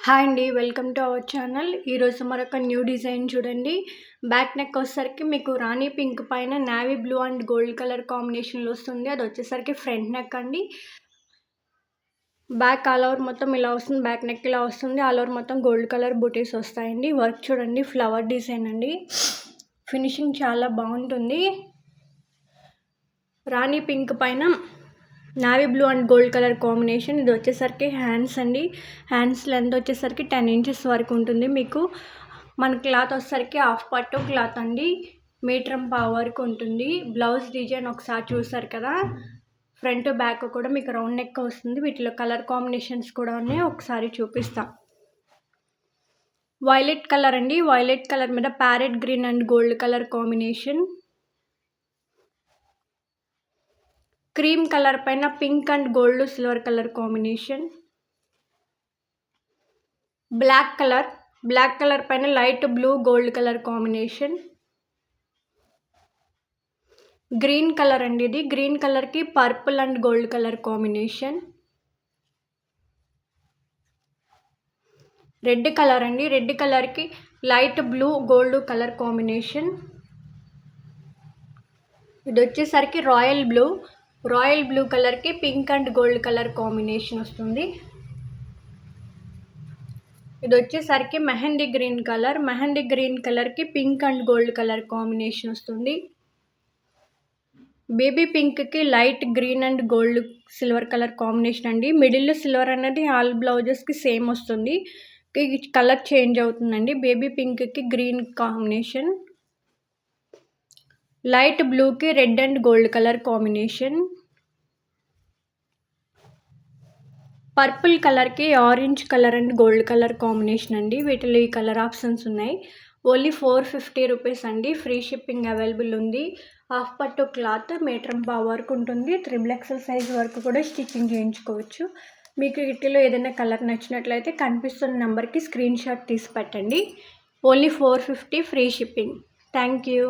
Hi అండి, welcome to our channel. ఈరోజు మరొక న్యూ డిజైన్ చూడండి. బ్యాక్ నెక్ వచ్చేసరికి మీకు రాణి పింక్ పైన navy blue and gold colour కాంబినేషన్లో వస్తుంది. అది వచ్చేసరికి ఫ్రంట్ నెక్ అండి. బ్యాక్ ఆల్ ఓవర్ మొత్తం ఇలా వస్తుంది. బ్యాక్ నెక్ ఇలా వస్తుంది. ఆల్ ఓవర్ మొత్తం గోల్డ్ కలర్ బూటీస్ వస్తాయండి. వర్క్ చూడండి, ఫ్లవర్ డిజైన్ అండి. ఫినిషింగ్ చాలా బాగుంటుంది. రాణి పింక్ పైన navy blue and gold colour combination. ఇది వచ్చేసరికి హ్యాండ్స్ అండి. హ్యాండ్స్ లెంత్ వచ్చేసరికి 10 ఇంచెస్ వరకు ఉంటుంది. మీకు మన క్లాత్ వచ్చేసరికి హాఫ్ పట్టు క్లాత్ అండి. మీటర్ పావు వరకు ఉంటుంది. బ్లౌజ్ డిజైన్ ఒకసారి చూసారు కదా, ఫ్రంట్ బ్యాక్ కూడా మీకు రౌండ్ నెక్ వస్తుంది. వీటిలో కలర్ కాంబినేషన్స్ కూడా ఉన్నాయి, ఒకసారి చూపిస్తా. వైలెట్ కలర్ అండి. వైలెట్ కలర్ మీద parrot green and gold colour combination. Cream colour పైన pink and gold silver colour combination. Black colour పైన light blue gold colour combination. Green colour అండి. ఇది గ్రీన్ కలర్కి purple and gold colour combination. Red colour అండి. Red కలర్కి light blue gold colour combination. ఇది వచ్చేసరికి royal blue కలర్కి pink and gold colour combination వస్తుంది. ఇది వచ్చేసరికి మెహందీ గ్రీన్ కలర్కి pink and gold colour combination వస్తుంది. బేబీ పింక్కి light green and gold silver colour combination అండి. మిడిల్లో సిల్వర్ అనేది ఆల్ బ్లౌజెస్కి సేమ్ వస్తుంది. కలర్ చేంజ్ అవుతుందండి. బేబీ పింక్కి గ్రీన్ కాంబినేషన్. లైట్ బ్లూకి red and gold colour combination. Purple కలర్కి orange colour and gold colour combination అండి. వీటిలో ఈ కలర్ ఆప్షన్స్ ఉన్నాయి. ఓన్లీ 450 రూపీస్ అండి. ఫ్రీ షిప్పింగ్ అవైలబుల్ ఉంది. హాఫ్ పట్టు క్లాత్ మీటర్ పావు వరకు ఉంటుంది. 3XL సైజ్ వరకు కూడా స్టిచ్చింగ్ చేయించుకోవచ్చు. మీకు వీటిలో ఏదైనా కలర్ నచ్చినట్లయితే కనిపిస్తున్న నెంబర్కి స్క్రీన్ షాట్ తీసి పెట్టండి. Only 450 free shipping. Thank you.